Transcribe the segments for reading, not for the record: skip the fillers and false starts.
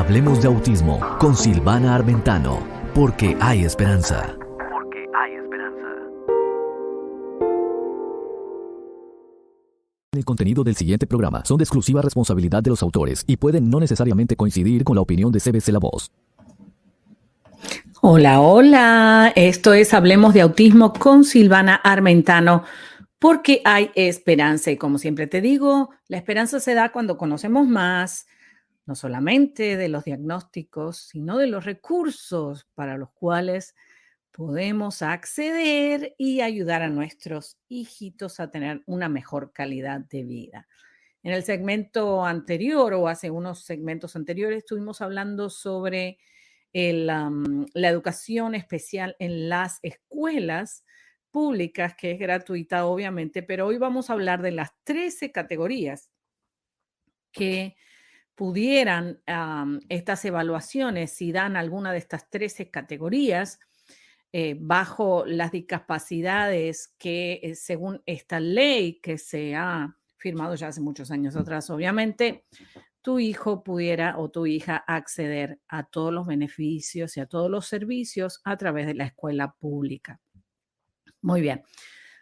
Hablemos de autismo con Silvana Armentano, porque hay esperanza. Porque hay esperanza. El contenido del siguiente programa son de exclusiva responsabilidad de los autores y pueden no necesariamente coincidir con la opinión de CBC La Voz. Hola, hola. Esto es Hablemos de Autismo con Silvana Armentano, porque hay esperanza. Y como siempre te digo, la esperanza se da cuando conocemos más, no solamente de los diagnósticos, sino de los recursos para los cuales podemos acceder y ayudar a nuestros hijitos a tener una mejor calidad de vida. En el segmento anterior o hace unos segmentos anteriores estuvimos hablando sobre la educación especial en las escuelas públicas, que es gratuita obviamente, pero hoy vamos a hablar de las 13 categorías que pudieran estas evaluaciones, si dan alguna de estas 13 categorías, bajo las discapacidades que según esta ley que se ha firmado ya hace muchos años atrás, obviamente, tu hijo pudiera o tu hija acceder a todos los beneficios y a todos los servicios a través de la escuela pública. Muy bien.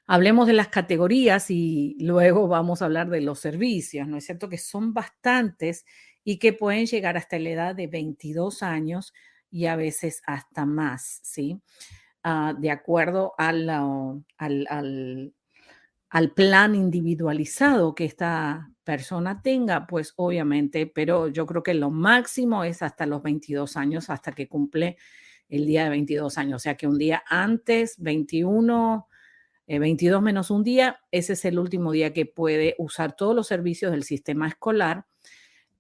Hablemos de las categorías y luego vamos a hablar de los servicios, ¿no es cierto? Que son bastantes y que pueden llegar hasta la edad de 22 años y a veces hasta más, ¿sí? De acuerdo al plan individualizado que esta persona tenga, pues obviamente, pero yo creo que lo máximo es hasta los 22 años, hasta que cumple el día de 22 años. O sea que un día antes, 21, 22 menos un día, ese es el último día que puede usar todos los servicios del sistema escolar,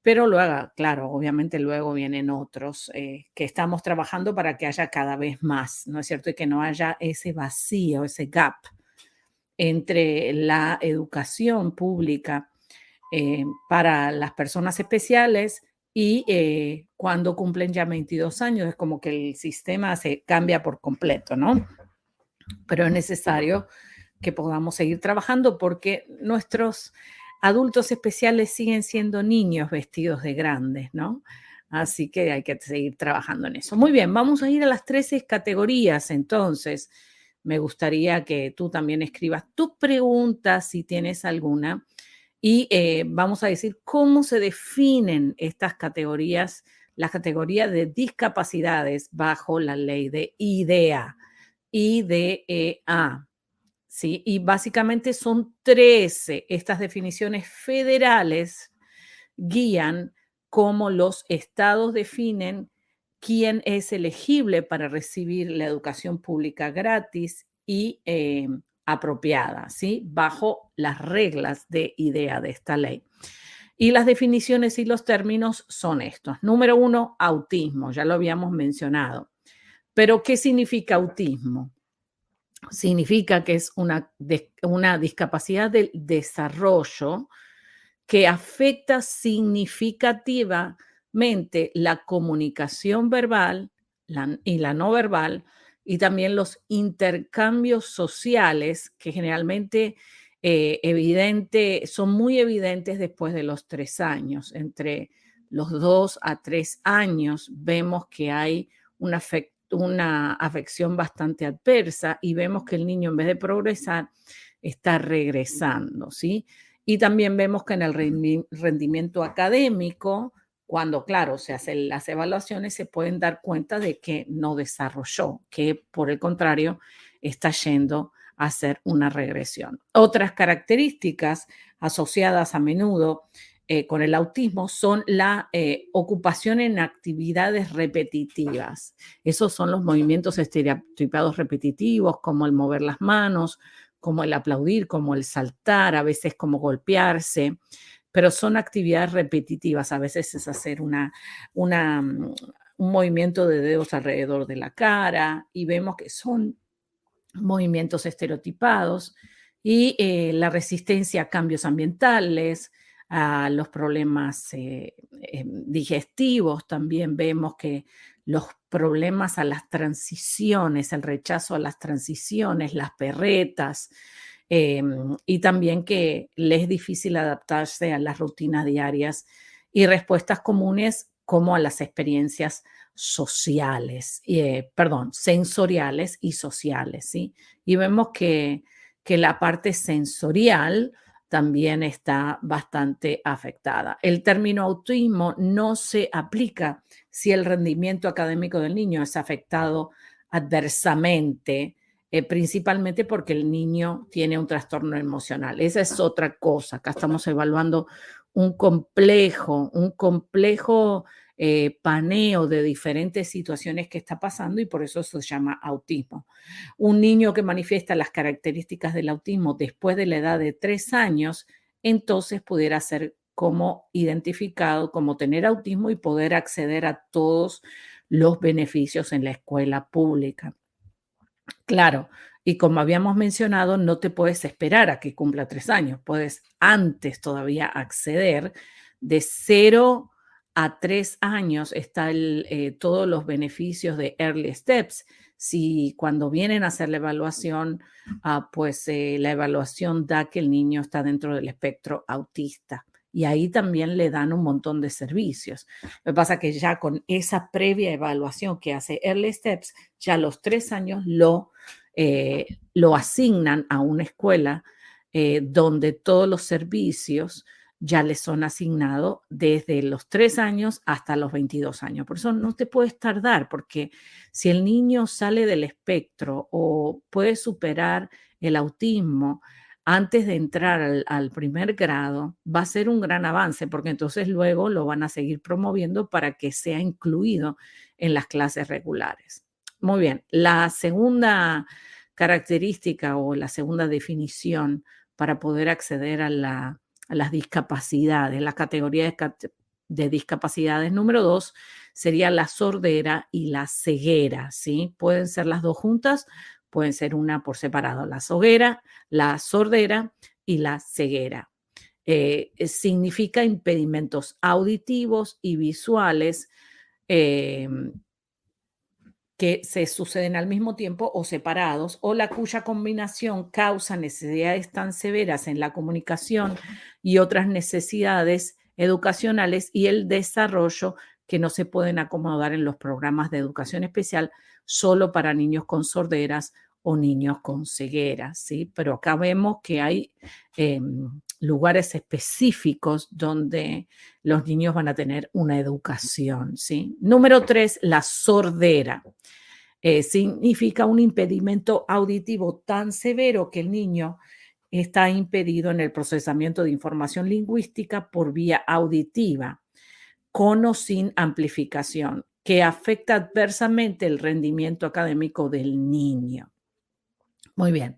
pero luego, claro, obviamente luego vienen otros que estamos trabajando para que haya cada vez más, ¿no es cierto? Y que no haya ese vacío, ese gap entre la educación pública para las personas especiales y cuando cumplen ya 22 años, es como que el sistema se cambia por completo, ¿no? Pero es necesario que podamos seguir trabajando porque nuestros adultos especiales siguen siendo niños vestidos de grandes, ¿no? Así que hay que seguir trabajando en eso. Muy bien, vamos a ir a las 13 categorías entonces. Me gustaría que tú también escribas tus preguntas si tienes alguna y vamos a decir cómo se definen estas categorías, las categorías de discapacidades bajo la ley de IDEA, IDEA, ¿sí? Y básicamente son 13. Estas definiciones federales guían cómo los estados definen quién es elegible para recibir la educación pública gratis y apropiada, ¿sí? Bajo las reglas de IDEA de esta ley. Y las definiciones y los términos son estos. Número 1, autismo, ya lo habíamos mencionado. Pero, ¿qué significa autismo? Significa que es una discapacidad del desarrollo que afecta significativamente la comunicación verbal y la no verbal y también los intercambios sociales que generalmente son muy evidentes después de los 3 años. Entre los 2 a 3 años vemos que hay una afección bastante adversa y vemos que el niño en vez de progresar está regresando, ¿sí? Y también vemos que en el rendimiento académico, cuando, claro, se hacen las evaluaciones, se pueden dar cuenta de que no desarrolló, que por el contrario está yendo a hacer una regresión. Otras características asociadas a menudo con el autismo son la ocupación en actividades repetitivas. Esos son los movimientos estereotipados repetitivos, como el mover las manos, como el aplaudir, como el saltar, a veces como golpearse, pero son actividades repetitivas. A veces es hacer un movimiento de dedos alrededor de la cara y vemos que son movimientos estereotipados y la resistencia a cambios ambientales, a los problemas digestivos. También vemos que los problemas a las transiciones, el rechazo a las transiciones, las perretas, y también que les es difícil adaptarse a las rutinas diarias y respuestas comunes como a las experiencias sociales, sensoriales y sociales, ¿sí? Y vemos que la parte sensorial también está bastante afectada. El término autismo no se aplica si el rendimiento académico del niño es afectado adversamente, principalmente porque el niño tiene un trastorno emocional. Esa es otra cosa. Acá estamos evaluando un complejo paneo de diferentes situaciones que está pasando y por eso se llama autismo. Un niño que manifiesta las características del autismo después de la edad de 3 años, entonces pudiera ser como identificado como tener autismo y poder acceder a todos los beneficios en la escuela pública. Claro, y como habíamos mencionado, no te puedes esperar a que cumpla 3 años, puedes antes todavía acceder. De 0 a 3 años está todos los beneficios de Early Steps. Si cuando vienen a hacer la evaluación, pues la evaluación da que el niño está dentro del espectro autista. Y ahí también le dan un montón de servicios. Lo que pasa es que ya con esa previa evaluación que hace Early Steps, ya a los 3 años lo asignan a una escuela donde todos los servicios ya les son asignados desde los 3 años hasta los 22 años. Por eso no te puedes tardar, porque si el niño sale del espectro o puede superar el autismo antes de entrar al primer grado, va a ser un gran avance, porque entonces luego lo van a seguir promoviendo para que sea incluido en las clases regulares. Muy bien, la segunda característica o la segunda definición para poder acceder a las discapacidades, la categoría de discapacidades número 2 sería la sordera y la ceguera, ¿sí? Pueden ser las dos juntas, pueden ser una por separado, la sordera y la ceguera. Significa impedimentos auditivos y visuales que se suceden al mismo tiempo o separados, o la cuya combinación causa necesidades tan severas en la comunicación y otras necesidades educacionales y el desarrollo que no se pueden acomodar en los programas de educación especial solo para niños con sorderas o niños con ceguera, ¿sí? Pero acá vemos que hay lugares específicos donde los niños van a tener una educación, ¿sí? Número 3, la sordera. Significa un impedimento auditivo tan severo que el niño está impedido en el procesamiento de información lingüística por vía auditiva, con o sin amplificación, que afecta adversamente el rendimiento académico del niño. Muy bien.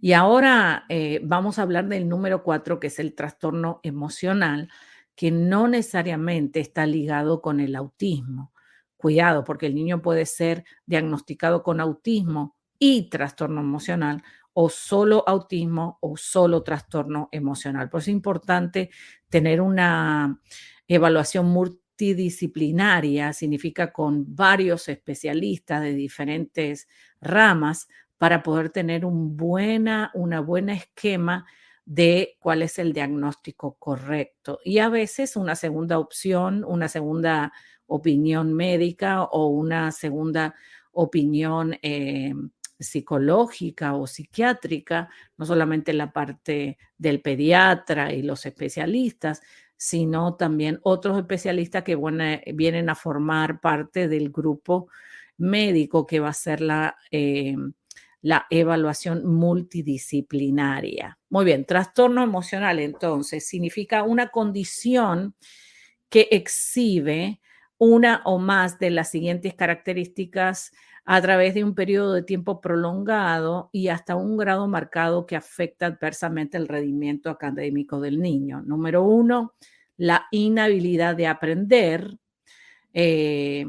Y ahora vamos a hablar del número 4, que es el trastorno emocional, que no necesariamente está ligado con el autismo. Cuidado, porque el niño puede ser diagnosticado con autismo y trastorno emocional, o solo autismo o solo trastorno emocional. Por eso es importante tener una evaluación multidisciplinaria, significa con varios especialistas de diferentes ramas para poder tener una buena esquema de cuál es el diagnóstico correcto. Y a veces una segunda opción, una segunda opinión médica o una segunda opinión psicológica o psiquiátrica, no solamente la parte del pediatra y los especialistas, sino también otros especialistas que vienen a formar parte del grupo médico que va a ser la evaluación multidisciplinaria. Muy bien, trastorno emocional entonces significa una condición que exhibe una o más de las siguientes características a través de un periodo de tiempo prolongado y hasta un grado marcado que afecta adversamente el rendimiento académico del niño. Número 1, la inhabilidad de aprender que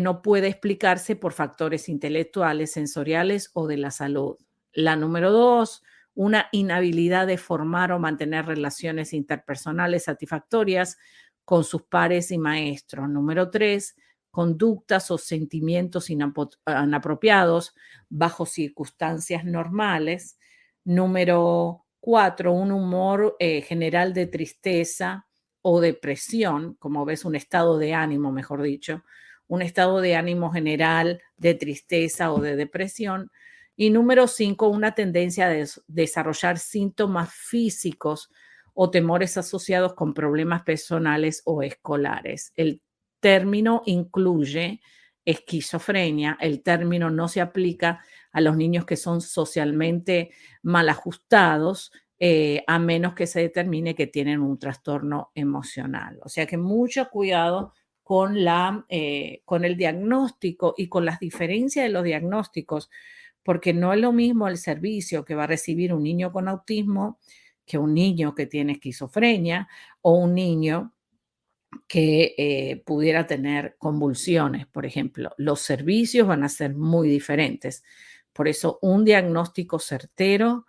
no puede explicarse por factores intelectuales, sensoriales o de la salud. La número 2, una inhabilidad de formar o mantener relaciones interpersonales satisfactorias con sus pares y maestros. Número 3, conductas o sentimientos inapropiados bajo circunstancias normales. Número 4, un humor general de tristeza o depresión, como ves, un estado de ánimo, mejor dicho, un estado de ánimo general de tristeza o de depresión. Y número 5, una tendencia a desarrollar síntomas físicos o temores asociados con problemas personales o escolares. El término incluye esquizofrenia. El término no se aplica a los niños que son socialmente mal ajustados, a menos que se determine que tienen un trastorno emocional. O sea que mucho cuidado con el diagnóstico y con las diferencias de los diagnósticos, porque no es lo mismo el servicio que va a recibir un niño con autismo que un niño que tiene esquizofrenia o un niño que pudiera tener convulsiones, por ejemplo. Los servicios van a ser muy diferentes. Por eso un diagnóstico certero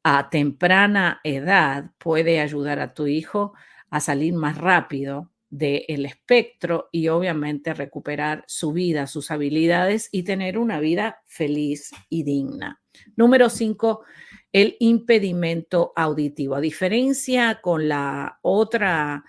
a temprana edad puede ayudar a tu hijo a salir más rápido del espectro y obviamente recuperar su vida, sus habilidades y tener una vida feliz y digna. Número 5, el impedimento auditivo. A diferencia con la otra,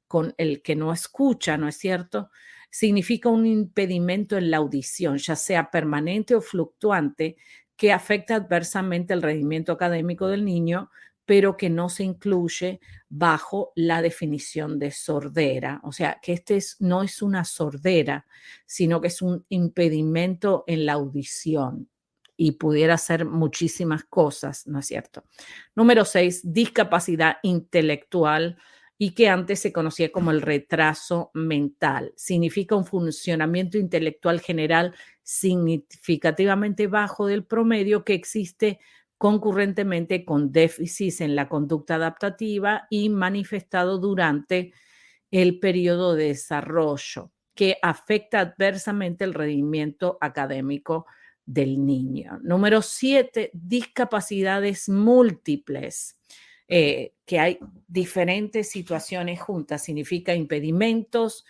con el que no escucha, ¿no es cierto? Significa un impedimento en la audición, ya sea permanente o fluctuante, que afecta adversamente el rendimiento académico del niño, pero que no se incluye bajo la definición de sordera. O sea, que no es una sordera, sino que es un impedimento en la audición y pudiera ser muchísimas cosas, ¿no es cierto? Número 6, discapacidad intelectual y que antes se conocía como el retraso mental. Significa un funcionamiento intelectual general significativamente bajo del promedio que existe concurrentemente con déficits en la conducta adaptativa y manifestado durante el periodo de desarrollo, que afecta adversamente el rendimiento académico del niño. Número 7, discapacidades múltiples. Que hay diferentes situaciones juntas, significa impedimentos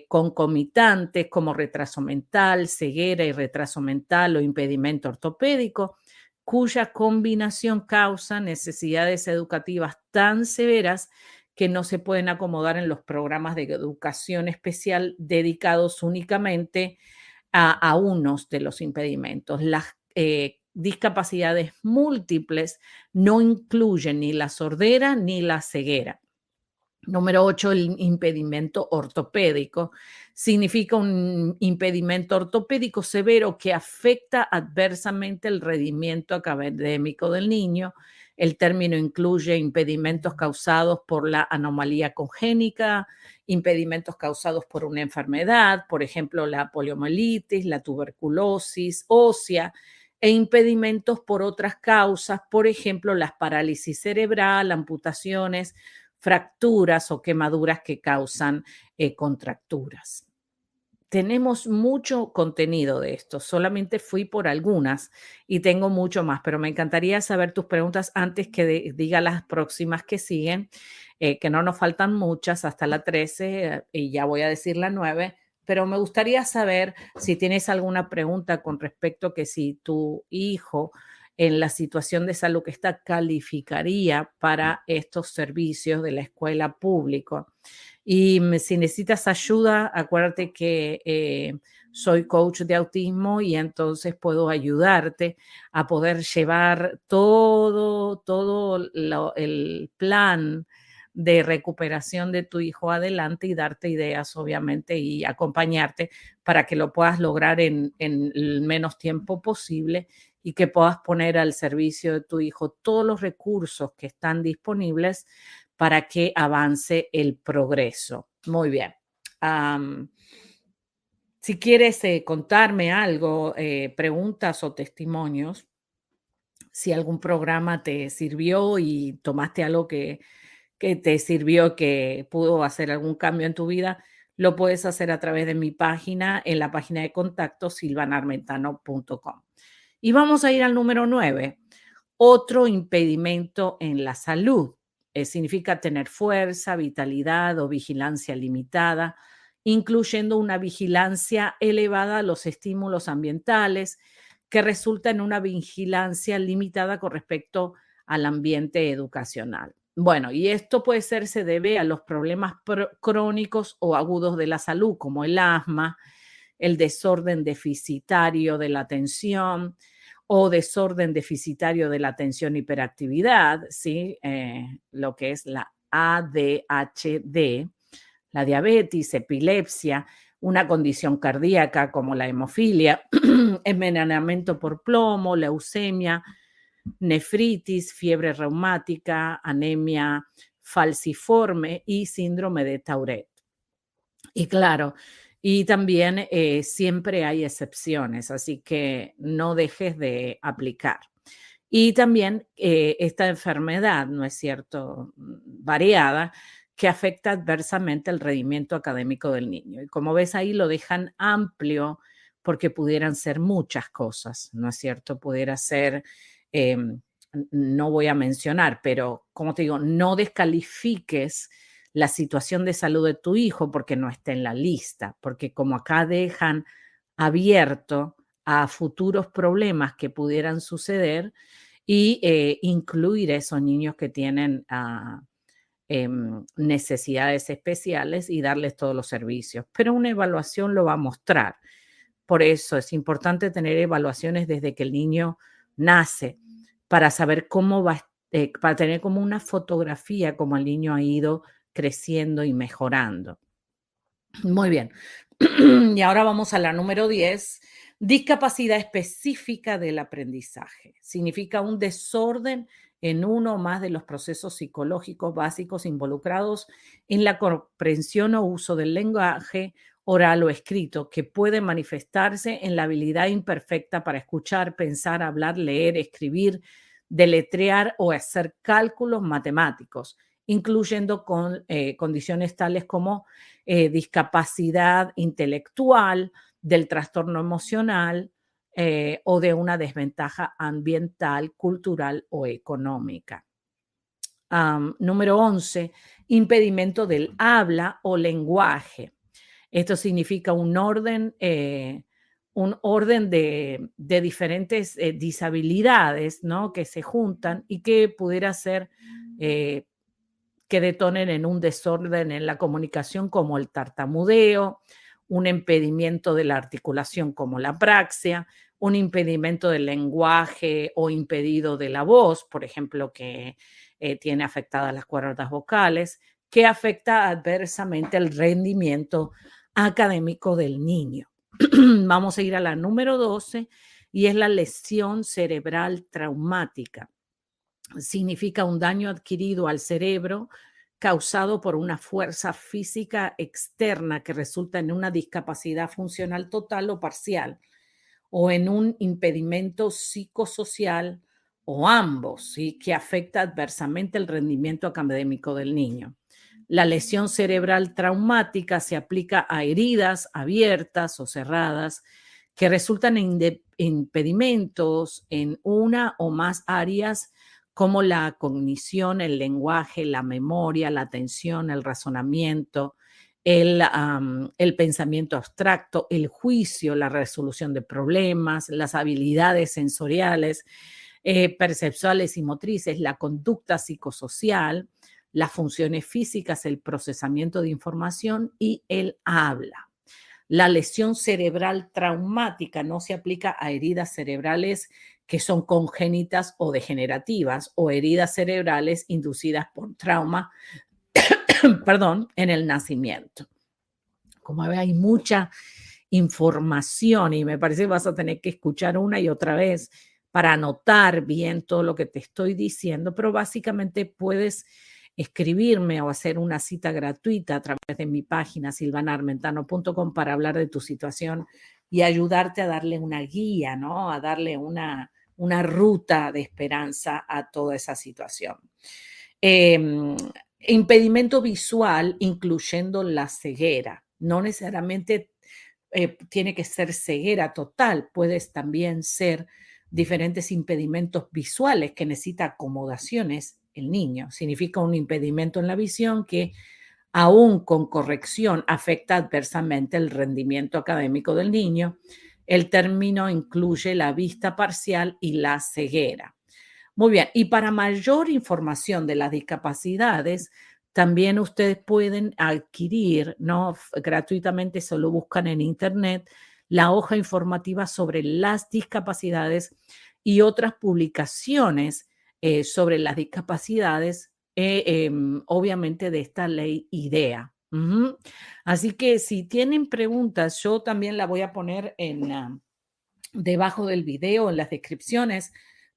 concomitantes como retraso mental, ceguera y retraso mental o impedimento ortopédico, cuya combinación causa necesidades educativas tan severas que no se pueden acomodar en los programas de educación especial dedicados únicamente a unos de los impedimentos. Las discapacidades múltiples no incluyen ni la sordera ni la ceguera. Número 8, el impedimento ortopédico. Significa un impedimento ortopédico severo que afecta adversamente el rendimiento académico del niño. El término incluye impedimentos causados por la anomalía congénica, impedimentos causados por una enfermedad, por ejemplo, la poliomielitis, la tuberculosis ósea, e impedimentos por otras causas, por ejemplo, las parálisis cerebral, amputaciones, fracturas o quemaduras que causan contracturas. Tenemos mucho contenido de esto, solamente fui por algunas y tengo mucho más, pero me encantaría saber tus preguntas antes que diga las próximas que siguen, que no nos faltan muchas hasta la 13 y ya voy a decir la 9, pero me gustaría saber si tienes alguna pregunta con respecto que si tu hijo en la situación de salud que está calificaría para estos servicios de la escuela pública. Y si necesitas ayuda, acuérdate que soy coach de autismo y entonces puedo ayudarte a poder llevar todo el plan de recuperación de tu hijo adelante y darte ideas, obviamente, y acompañarte para que lo puedas lograr en el menos tiempo posible y que puedas poner al servicio de tu hijo todos los recursos que están disponibles para que avance el progreso. Muy bien. Si quieres contarme algo, preguntas o testimonios, si algún programa te sirvió y tomaste algo que te sirvió, que pudo hacer algún cambio en tu vida, lo puedes hacer a través de mi página, en la página de contacto silvanarmentano.com. Y vamos a ir al número 9, otro impedimento en la salud. Significa tener fuerza, vitalidad o vigilancia limitada, incluyendo una vigilancia elevada a los estímulos ambientales, que resulta en una vigilancia limitada con respecto al ambiente educacional. Bueno, y esto se debe a los problemas crónicos o agudos de la salud, como el asma, el desorden deficitario de la atención o desorden deficitario de la atención hiperactividad, ¿sí? Lo que es la ADHD, la diabetes, epilepsia, una condición cardíaca como la hemofilia, envenenamiento por plomo, leucemia, nefritis, fiebre reumática, anemia falciforme y síndrome de Tourette. Y claro, y también siempre hay excepciones, así que no dejes de aplicar. Y también esta enfermedad, ¿no es cierto?, variada, que afecta adversamente el rendimiento académico del niño. Y como ves ahí lo dejan amplio porque pudieran ser muchas cosas, ¿no es cierto? Pudiera ser, no voy a mencionar, pero como te digo, no descalifiques la situación de salud de tu hijo porque no está en la lista, porque como acá dejan abierto a futuros problemas que pudieran suceder y incluir a esos niños que tienen necesidades especiales y darles todos los servicios. Pero una evaluación lo va a mostrar. Por eso es importante tener evaluaciones desde que el niño nace para saber cómo va, para tener como una fotografía cómo el niño ha ido creciendo y mejorando. Muy bien. Y ahora vamos a la número 10. Discapacidad específica del aprendizaje. Significa un desorden en uno o más de los procesos psicológicos básicos involucrados en la comprensión o uso del lenguaje oral o escrito, que puede manifestarse en la habilidad imperfecta para escuchar, pensar, hablar, leer, escribir, deletrear o hacer cálculos matemáticos, incluyendo condiciones tales como discapacidad intelectual, del trastorno emocional o de una desventaja ambiental, cultural o económica. Número 11, impedimento del habla o lenguaje. Esto significa un orden de diferentes disabilidades, ¿no?, que se juntan y que pudiera ser que detonen en un desorden en la comunicación como el tartamudeo, un impedimento de la articulación como la apraxia, un impedimento del lenguaje o impedido de la voz, por ejemplo, que tiene afectadas las cuerdas vocales, que afecta adversamente el rendimiento académico del niño. Vamos a ir a la número 12 y es la lesión cerebral traumática. Significa un daño adquirido al cerebro causado por una fuerza física externa que resulta en una discapacidad funcional total o parcial, o en un impedimento psicosocial o ambos, ¿sí?, que afecta adversamente el rendimiento académico del niño. La lesión cerebral traumática se aplica a heridas abiertas o cerradas que resultan en impedimentos en una o más áreas como la cognición, el lenguaje, la memoria, la atención, el razonamiento, el pensamiento abstracto, el juicio, la resolución de problemas, las habilidades sensoriales, perceptuales y motrices, la conducta psicosocial, las funciones físicas, el procesamiento de información y el habla. La lesión cerebral traumática no se aplica a heridas cerebrales que son congénitas o degenerativas o heridas cerebrales inducidas por trauma, perdón, en el nacimiento. Como ve, hay mucha información y me parece que vas a tener que escuchar una y otra vez para anotar bien todo lo que te estoy diciendo, pero básicamente puedes escribirme o hacer una cita gratuita a través de mi página silvanarmentano.com para hablar de tu situación y ayudarte a darle una guía, ¿no?, a darle una ruta de esperanza a toda esa situación. Impedimento visual, incluyendo la ceguera. No necesariamente tiene que ser ceguera total, puedes también ser diferentes impedimentos visuales que necesita acomodaciones el niño. Significa un impedimento en la visión que aún con corrección afecta adversamente el rendimiento académico del niño. El término incluye la vista parcial y la ceguera. Muy bien, y para mayor información de las discapacidades, también ustedes pueden adquirir, ¿no? Gratuitamente, solo buscan en internet la hoja informativa sobre las discapacidades y otras publicaciones sobre las discapacidades, obviamente de esta ley IDEA. Ujú. Así que si tienen preguntas, yo también la voy a poner debajo del video, en las descripciones,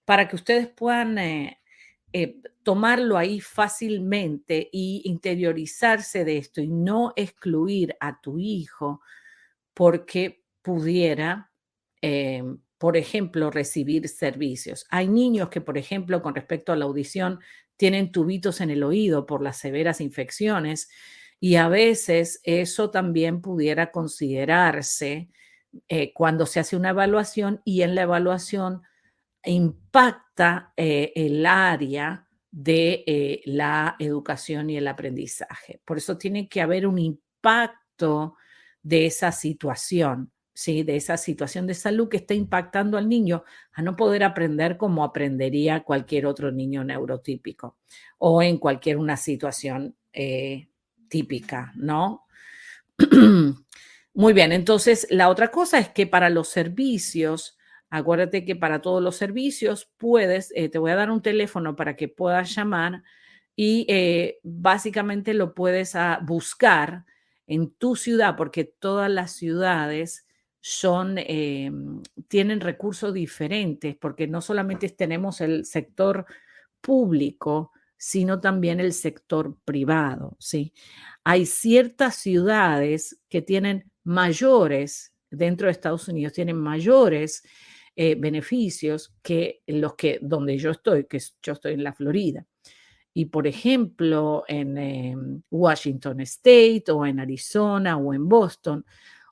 para que ustedes puedan tomarlo ahí fácilmente y interiorizarse de esto y no excluir a tu hijo porque pudiera, por ejemplo, recibir servicios. Hay niños que, por ejemplo, con respecto a la audición, tienen tubitos en el oído por las severas infecciones y a veces eso también pudiera considerarse cuando se hace una evaluación y en la evaluación impacta el área de la educación y el aprendizaje. Por eso tiene que haber un impacto de esa situación, ¿sí? De esa situación de salud que está impactando al niño a no poder aprender como aprendería cualquier otro niño neurotípico o en cualquier una situación típica, ¿no? Muy bien, entonces la otra cosa es que para los servicios, acuérdate que para todos los servicios puedes, te voy a dar un teléfono para que puedas llamar y básicamente lo puedes buscar en tu ciudad, porque todas las ciudades tienen recursos diferentes, porque no solamente tenemos el sector público, sino también el sector privado, ¿sí? Hay ciertas ciudades que tienen mayores, dentro de Estados Unidos, tienen mayores beneficios que los que donde yo estoy, yo estoy en la Florida. Y por ejemplo, en Washington State o en Arizona o en Boston,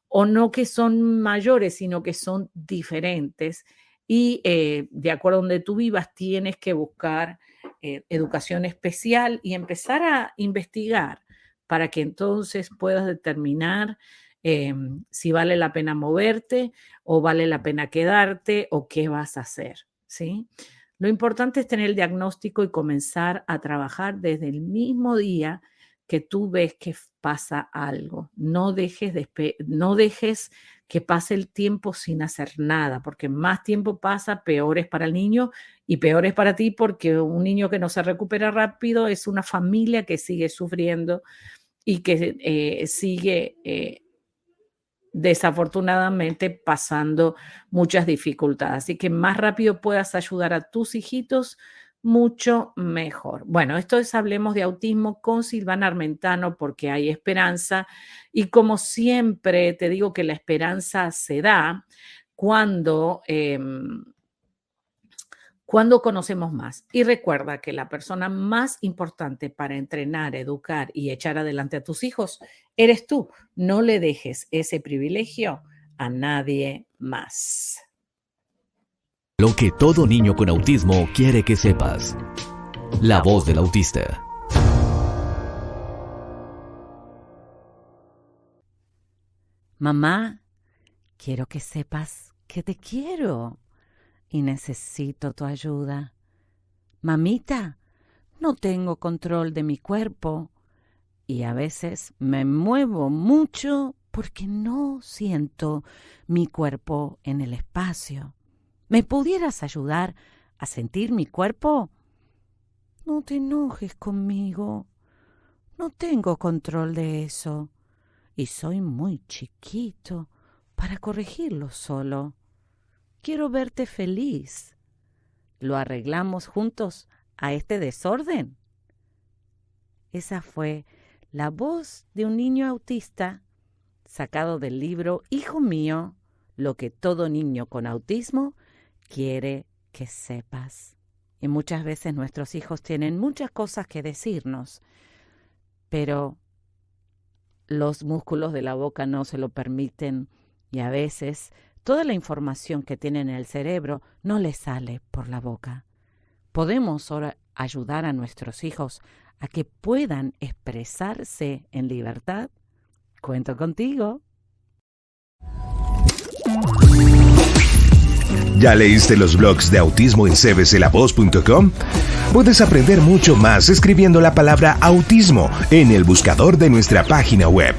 o no que son mayores, sino que son diferentes. Y de acuerdo a donde tú vivas, tienes que buscar educación especial y empezar a investigar para que entonces puedas determinar si vale la pena moverte o vale la pena quedarte o qué vas a hacer, ¿sí? Lo importante es tener el diagnóstico y comenzar a trabajar desde el mismo día que tú ves que pasa algo. No dejes que pase el tiempo sin hacer nada, porque más tiempo pasa, peor es para el niño y peor es para ti, porque un niño que no se recupera rápido es una familia que sigue sufriendo y que sigue desafortunadamente pasando muchas dificultades. Así que más rápido puedas ayudar a tus hijitos, mucho mejor. Bueno, esto es Hablemos de Autismo con Silvana Armentano porque hay esperanza y como siempre te digo que la esperanza se da cuando conocemos más. Y recuerda que la persona más importante para entrenar, educar y echar adelante a tus hijos eres tú. No le dejes ese privilegio a nadie más. Lo que todo niño con autismo quiere que sepas. La voz del autista. Mamá, quiero que sepas que te quiero y necesito tu ayuda. Mamita, no tengo control de mi cuerpo y a veces me muevo mucho porque no siento mi cuerpo en el espacio. ¿Me pudieras ayudar a sentir mi cuerpo? No te enojes conmigo. No tengo control de eso y soy muy chiquito para corregirlo solo. Quiero verte feliz. ¿Lo arreglamos juntos a este desorden? Esa fue la voz de un niño autista sacado del libro Hijo mío, lo que todo niño con autismo quiere que sepas. Y muchas veces nuestros hijos tienen muchas cosas que decirnos, pero los músculos de la boca no se lo permiten y a veces toda la información que tienen en el cerebro no les sale por la boca. ¿Podemos ahora ayudar a nuestros hijos a que puedan expresarse en libertad? Cuento contigo. ¿Ya leíste los blogs de autismo en cbclavoz.com? Puedes aprender mucho más escribiendo la palabra autismo en el buscador de nuestra página web.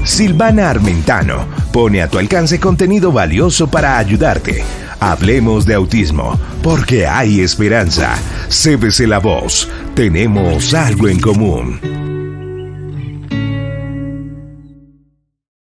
Silvana Armentano pone a tu alcance contenido valioso para ayudarte. Hablemos de autismo, porque hay esperanza. CBC La Voz, tenemos algo en común.